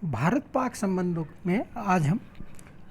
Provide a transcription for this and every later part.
भारत पाक संबंधों में आज हम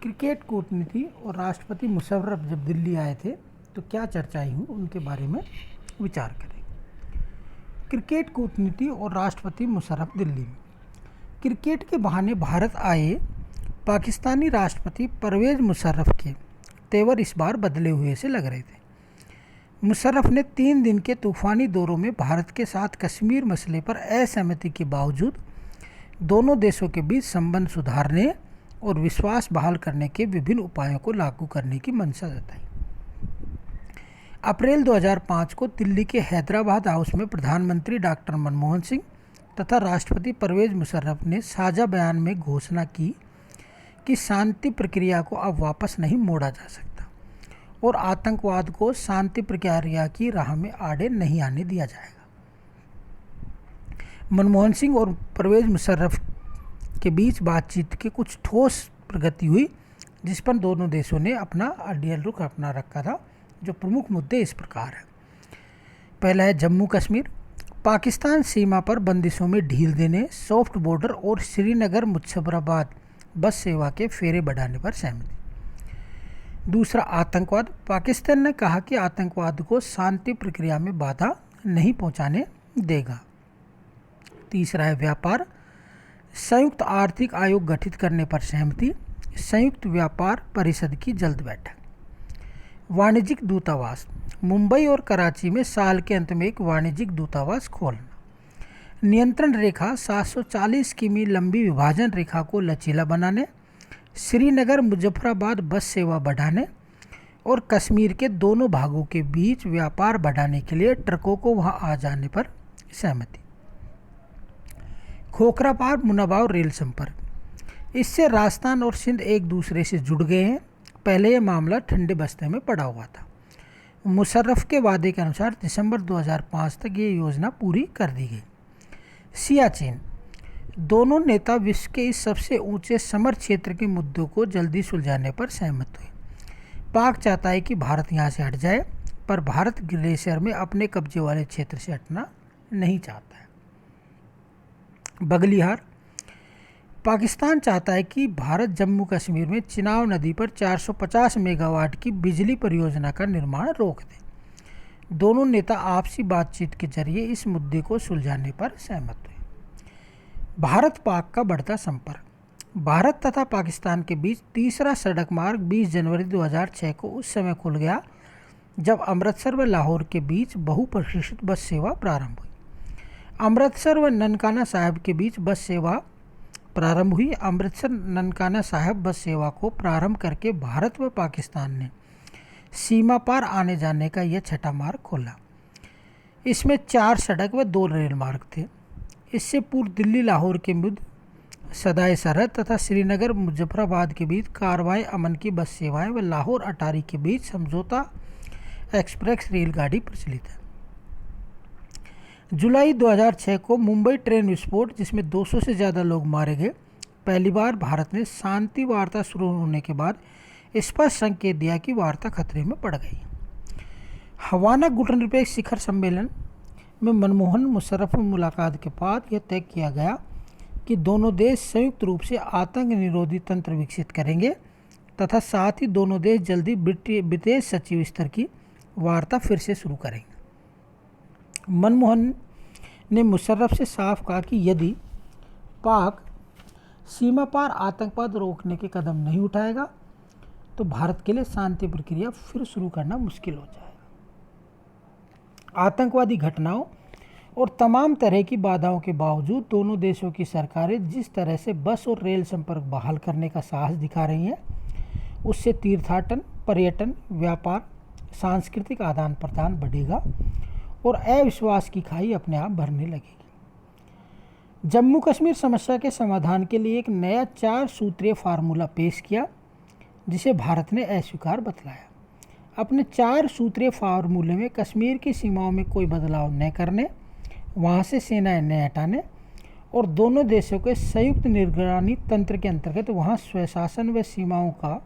क्रिकेट कूटनीति और राष्ट्रपति मुशर्रफ जब दिल्ली आए थे तो क्या चर्चाएं हुई उनके बारे में विचार करें। क्रिकेट कूटनीति और राष्ट्रपति मुशर्रफ दिल्ली में। क्रिकेट के बहाने भारत आए पाकिस्तानी राष्ट्रपति परवेज़ मुशर्रफ के तेवर इस बार बदले हुए से लग रहे थे। मुशर्रफ ने 3 दिन के तूफ़ानी दौरों में भारत के साथ कश्मीर मसले पर असहमति के बावजूद दोनों देशों के बीच संबंध सुधारने और विश्वास बहाल करने के विभिन्न उपायों को लागू करने की मंशा जताई। अप्रैल 2005 को दिल्ली के हैदराबाद हाउस में प्रधानमंत्री डॉक्टर मनमोहन सिंह तथा राष्ट्रपति परवेज़ मुशर्रफ ने साझा बयान में घोषणा की कि शांति प्रक्रिया को अब वापस नहीं मोड़ा जा सकता और आतंकवाद को शांति प्रक्रिया की राह में आड़े नहीं आने दिया जाएगा। मनमोहन सिंह और परवेज़ मुशर्रफ के बीच बातचीत की कुछ ठोस प्रगति हुई, जिस पर दोनों देशों ने अपना आइडियल रुख अपना रखा था। जो प्रमुख मुद्दे इस प्रकार हैं। पहला है जम्मू कश्मीर। पाकिस्तान सीमा पर बंदिशों में ढील देने, सॉफ्ट बॉर्डर और श्रीनगर मुजफ्फराबाद बस सेवा के फेरे बढ़ाने पर सहमति। दूसरा आतंकवाद। पाकिस्तान ने कहा कि आतंकवाद को शांति प्रक्रिया में बाधा नहीं पहुंचाने देगा। तीसरा है व्यापार। संयुक्त आर्थिक आयोग गठित करने पर सहमति। संयुक्त व्यापार परिषद की जल्द बैठक। वाणिज्यिक दूतावास। मुंबई और कराची में साल के अंत में एक वाणिज्यिक दूतावास खोलना। नियंत्रण रेखा 740 किमी लंबी विभाजन रेखा को लचीला बनाने, श्रीनगर मुजफ्फराबाद बस सेवा बढ़ाने और कश्मीर के दोनों भागों के बीच व्यापार बढ़ाने के लिए ट्रकों को वहां आ जाने पर सहमति। खोखरापार मुनाबाव रेल संपर्क। इससे राजस्थान और सिंध एक दूसरे से जुड़ गए हैं। पहले यह मामला ठंडे बस्ते में पड़ा हुआ था। मुशर्रफ के वादे के अनुसार दिसंबर 2005 तक ये योजना पूरी कर दी गई। सियाचिन। दोनों नेता विश्व के इस सबसे ऊंचे समर क्षेत्र के मुद्दों को जल्दी सुलझाने पर सहमत हुए। पाक चाहता है कि भारत यहाँ से हट जाए, पर भारत ग्लेशियर में अपने कब्जे वाले क्षेत्र से हटना नहीं चाहता है। बगलिहार। पाकिस्तान चाहता है कि भारत जम्मू कश्मीर में चिनाब नदी पर 450 मेगावाट की बिजली परियोजना का निर्माण रोक दे। दोनों नेता आपसी बातचीत के जरिए इस मुद्दे को सुलझाने पर सहमत हुए। भारत पाक का बढ़ता संपर्क। भारत तथा पाकिस्तान के बीच तीसरा सड़क मार्ग 20 जनवरी 2006 को उस समय खुल गया जब अमृतसर व लाहौर के बीच बहुप्रतीक्षित बस सेवा प्रारंभ हुई। अमृतसर व ननकाना साहिब के बीच बस सेवा प्रारंभ हुई। अमृतसर ननकाना साहिब बस सेवा को प्रारंभ करके भारत व पाकिस्तान ने सीमा पार आने जाने का यह छठा मार्ग खोला। इसमें 4 सड़क व 2 रेल मार्ग थे। इससे पूर्व दिल्ली लाहौर के मध्य सदाए सरहद तथा श्रीनगर मुजफ्फराबाद के बीच कारवाई अमन की बस सेवाएं व लाहौर अटारी के बीच समझौता एक्सप्रेस रेलगाड़ी प्रचलित है। जुलाई 2006 को मुंबई ट्रेन विस्फोट, जिसमें 200 से ज़्यादा लोग मारे गए। पहली बार भारत ने शांति वार्ता शुरू होने के बाद स्पष्ट संकेत दिया कि वार्ता खतरे में पड़ गई। हवाना गुटनिरपेक्ष शिखर सम्मेलन में मनमोहन मुशर्रफ मुलाकात के बाद यह तय किया गया कि दोनों देश संयुक्त रूप से आतंक निरोधी तंत्र विकसित करेंगे तथा साथ ही दोनों देश जल्दी विदेश सचिव स्तर की वार्ता फिर से शुरू करेंगे। मनमोहन ने मुशर्रफ से साफ कहा कि यदि पाक सीमा पार आतंकवाद रोकने के कदम नहीं उठाएगा तो भारत के लिए शांति प्रक्रिया फिर शुरू करना मुश्किल हो जाएगा। आतंकवादी घटनाओं और तमाम तरह की बाधाओं के बावजूद दोनों देशों की सरकारें जिस तरह से बस और रेल संपर्क बहाल करने का साहस दिखा रही हैं, उससे तीर्थाटन, पर्यटन, व्यापार, सांस्कृतिक आदान प्रदान बढ़ेगा और अविश्वास की खाई अपने आप भरने लगेगी। जम्मू कश्मीर समस्या के समाधान के लिए एक नया 4 सूत्रीय फार्मूला पेश किया, जिसे भारत ने अस्वीकार बतलाया। अपने 4 सूत्रीय फार्मूले में कश्मीर की सीमाओं में कोई बदलाव न करने, वहां से सेनाएं न हटाने और दोनों देशों के संयुक्त निगरानी तंत्र के अंतर्गत वहां स्वशासन व सीमाओं का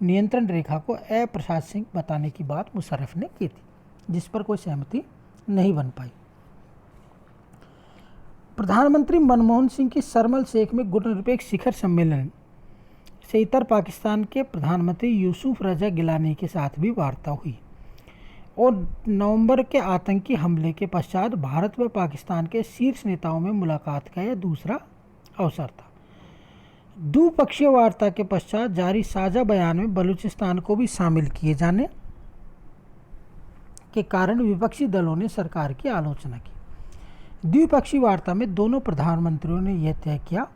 नियंत्रण रेखा को अप्रशासनिक बताने की बात मुशर्रफ ने की थी, जिस पर कोई सहमति नहीं बन पाई। प्रधानमंत्री मनमोहन सिंह की शर्म एल शेख में गुटनिरपेक्ष शिखर सम्मेलन से इतर पाकिस्तान के प्रधानमंत्री यूसुफ रजा गिलानी के साथ भी वार्ता हुई और नवंबर के आतंकी हमले के पश्चात भारत व पाकिस्तान के शीर्ष नेताओं में मुलाकात का यह दूसरा अवसर था। द्विपक्षीय वार्ता के पश्चात जारी साझा बयान में बलूचिस्तान को भी शामिल किए जाने के कारण विपक्षी दलों ने सरकार की आलोचना की। द्विपक्षीय वार्ता में दोनों प्रधानमंत्रियों ने यह तय किया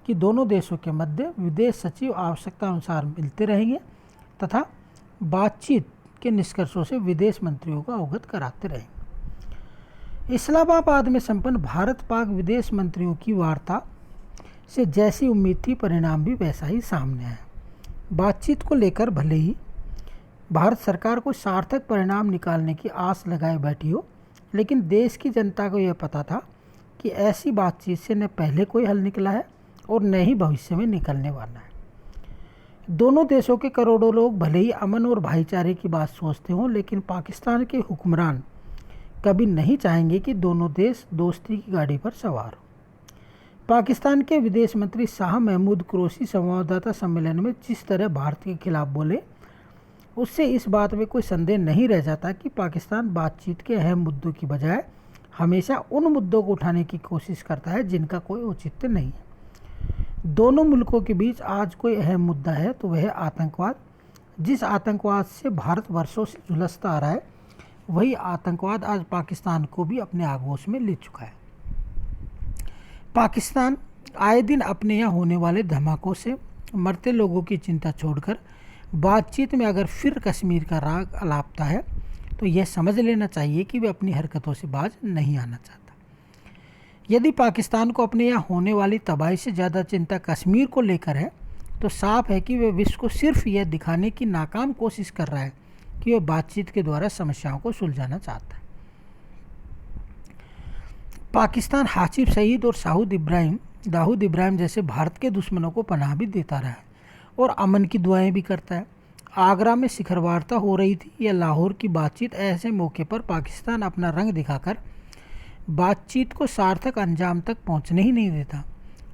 कि दोनों देशों के मध्य विदेश सचिव आवश्यकता अनुसार मिलते रहेंगे तथा बातचीत के निष्कर्षों से विदेश मंत्रियों को अवगत कराते रहेंगे। इस्लामाबाद में संपन्न भारत पाक विदेश मंत्रियों की वार्ता से जैसी उम्मीद थी परिणाम भी वैसा ही सामने आया। बातचीत को लेकर भले ही भारत सरकार को सार्थक परिणाम निकालने की आस लगाए बैठी हो, लेकिन देश की जनता को यह पता था कि ऐसी बातचीत से न पहले कोई हल निकला है और न ही भविष्य में निकलने वाला है। दोनों देशों के करोड़ों लोग भले ही अमन और भाईचारे की बात सोचते हों, लेकिन पाकिस्तान के हुक्मरान कभी नहीं चाहेंगे कि दोनों देश दोस्ती की गाड़ी पर सवार हो। पाकिस्तान के विदेश मंत्री शाह महमूद कुरैशी संवाददाता सम्मेलन में जिस तरह भारत के खिलाफ बोले, उससे इस बात में कोई संदेह नहीं रह जाता कि पाकिस्तान बातचीत के अहम मुद्दों की बजाय हमेशा उन मुद्दों को उठाने की कोशिश करता है जिनका कोई औचित्य नहीं है। दोनों मुल्कों के बीच आज कोई अहम मुद्दा है तो वह आतंकवाद। जिस आतंकवाद से भारत वर्षों से झुलसता आ रहा है, वही आतंकवाद आज पाकिस्तान को भी अपने आगोश में ले चुका है। पाकिस्तान आए दिन अपने यहाँ होने वाले धमाकों से मरते लोगों की चिंता छोड़कर बातचीत में अगर फिर कश्मीर का राग अलापता है तो यह समझ लेना चाहिए कि वह अपनी हरकतों से बाज नहीं आना चाहता। यदि पाकिस्तान को अपने यहाँ होने वाली तबाही से ज़्यादा चिंता कश्मीर को लेकर है तो साफ है कि वह विश्व को सिर्फ यह दिखाने की नाकाम कोशिश कर रहा है कि वह बातचीत के द्वारा समस्याओं को सुलझाना चाहता है। पाकिस्तान हाशिम सईद और दाऊद इब्राहिम जैसे भारत के दुश्मनों को पनाह भी देता रहा है और अमन की दुआएं भी करता है। आगरा में शिखर वार्ता हो रही थी या लाहौर की बातचीत, ऐसे मौके पर पाकिस्तान अपना रंग दिखाकर बातचीत को सार्थक अंजाम तक पहुंचने ही नहीं देता।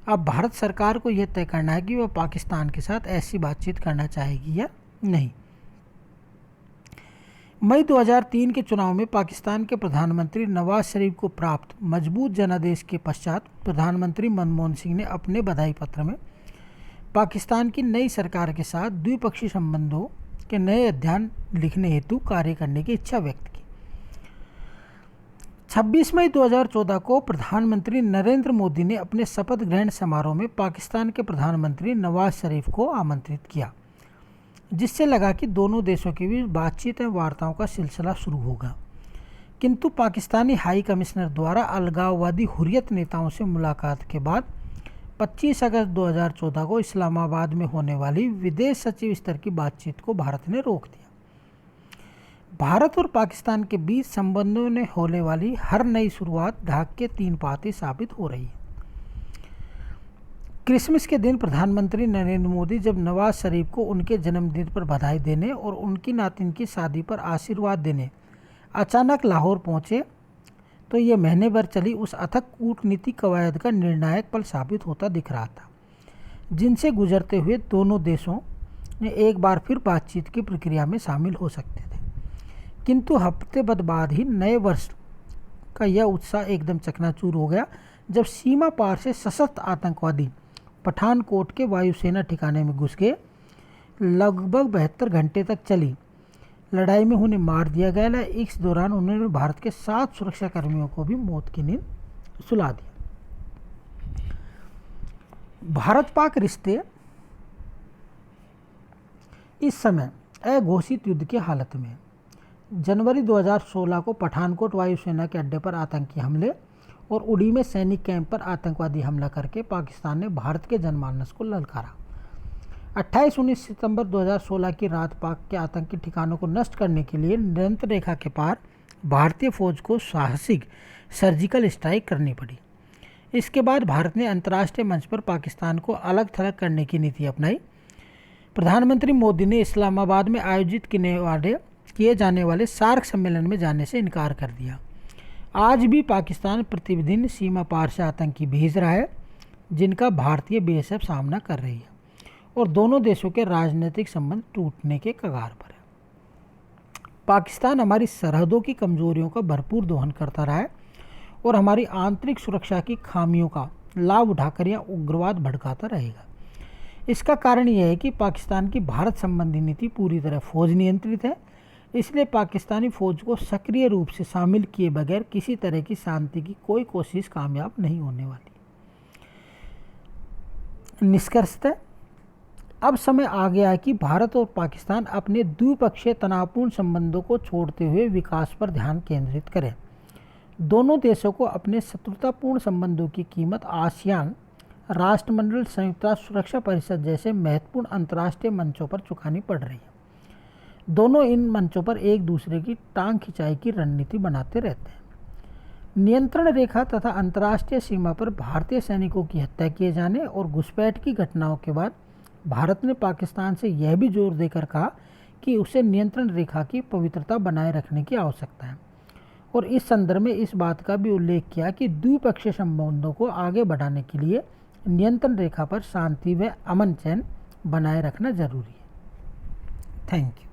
अब भारत सरकार को यह तय करना है कि वह पाकिस्तान के साथ ऐसी बातचीत करना चाहेगी या नहीं। मई 2003 के चुनाव में पाकिस्तान के प्रधानमंत्री नवाज शरीफ को प्राप्त मजबूत जनादेश के पश्चात प्रधानमंत्री मनमोहन सिंह ने अपने बधाई पत्र में पाकिस्तान की नई सरकार के साथ द्विपक्षीय संबंधों के नए अध्याय लिखने हेतु कार्य करने की इच्छा व्यक्त की। 26 मई 2014 को प्रधानमंत्री नरेंद्र मोदी ने अपने शपथ ग्रहण समारोह में पाकिस्तान के प्रधानमंत्री नवाज शरीफ को आमंत्रित किया, जिससे लगा कि दोनों देशों के बीच बातचीत एवं वार्ताओं का सिलसिला शुरू होगा। किंतु पाकिस्तानी हाई कमिश्नर द्वारा अलगाववादी हुर्रियत नेताओं से मुलाकात के बाद 25 अगस्त 2014 को इस्लामाबाद में होने वाली विदेश सचिव स्तर की बातचीत को भारत ने रोक दिया। भारत और पाकिस्तान के बीच संबंधों में होने वाली हर नई शुरुआत ढाक के 3 पाते साबित हो रही है। क्रिसमस के दिन प्रधानमंत्री नरेंद्र मोदी जब नवाज शरीफ को उनके जन्मदिन पर बधाई देने और उनकी नातिन की शादी पर आशीर्वाद देने अचानक लाहौर पहुंचे तो ये महीने भर चली उस अथक कूटनीतिक कवायद का निर्णायक पल साबित होता दिख रहा था, जिनसे गुजरते हुए दोनों देशों ने एक बार फिर बातचीत की प्रक्रिया में शामिल हो सकते थे। किंतु हफ्ते बाद ही नए वर्ष का यह उत्साह एकदम चकनाचूर हो गया जब सीमा पार से सशस्त्र आतंकवादी पठानकोट के वायुसेना ठिकाने में घुस गए। लगभग 72 घंटे तक चली लड़ाई में उन्हें मार दिया गया। इस दौरान उन्होंने भारत के 7 सुरक्षाकर्मियों को भी मौत की नींद सुला दिया। भारत पाक रिश्ते इस समय अघोषित युद्ध की हालत में। जनवरी 2016 को पठानकोट वायुसेना के अड्डे पर आतंकी हमले और उड़ी में सैनिक कैंप पर आतंकवादी हमला करके पाकिस्तान ने भारत के जनमानस को ललकारा। 28-19 सितंबर 2016 की रात पाक के आतंकी ठिकानों को नष्ट करने के लिए नियंत्रण रेखा के पार भारतीय फौज को साहसिक सर्जिकल स्ट्राइक करनी पड़ी। इसके बाद भारत ने अंतर्राष्ट्रीय मंच पर पाकिस्तान को अलग थलग करने की नीति अपनाई। प्रधानमंत्री मोदी ने इस्लामाबाद में आयोजित किए जाने वाले सार्क सम्मेलन में जाने से इनकार कर दिया। आज भी पाकिस्तान प्रतिदिन सीमा पार से आतंकी भेज रहा है जिनका भारतीय बीएसएफ सामना कर रही है और दोनों देशों के राजनीतिक संबंध टूटने के कगार पर है। पाकिस्तान हमारी सरहदों की कमजोरियों का भरपूर दोहन करता रहा है और हमारी आंतरिक सुरक्षा की खामियों का लाभ उठाकर यह उग्रवाद भड़काता रहेगा। इसका कारण यह है कि पाकिस्तान की भारत संबंधी नीति पूरी तरह फौज नियंत्रित है, इसलिए पाकिस्तानी फौज को सक्रिय रूप से शामिल किए बगैर किसी तरह की शांति की कोई कोशिश कामयाब नहीं होने वाली। निष्कर्षतः अब समय आ गया है कि भारत और पाकिस्तान अपने द्विपक्षीय तनावपूर्ण संबंधों को छोड़ते हुए विकास पर ध्यान केंद्रित करें। दोनों देशों को अपने शत्रुतापूर्ण संबंधों की कीमत आसियान, राष्ट्रमंडल, संयुक्त राष्ट्र सुरक्षा परिषद जैसे महत्वपूर्ण अंतर्राष्ट्रीय मंचों पर चुकानी पड़ रही है। दोनों इन मंचों पर एक दूसरे की टांग खिंचाई की रणनीति बनाते रहते हैं। नियंत्रण रेखा तथा अंतर्राष्ट्रीय सीमा पर भारतीय सैनिकों की हत्या किए जाने और घुसपैठ की घटनाओं के बाद भारत ने पाकिस्तान से यह भी जोर देकर कहा कि उसे नियंत्रण रेखा की पवित्रता बनाए रखने की आवश्यकता है और इस संदर्भ में इस बात का भी उल्लेख किया कि द्विपक्षीय संबंधों को आगे बढ़ाने के लिए नियंत्रण रेखा पर शांति व अमन चैन बनाए रखना जरूरी है। Thank you.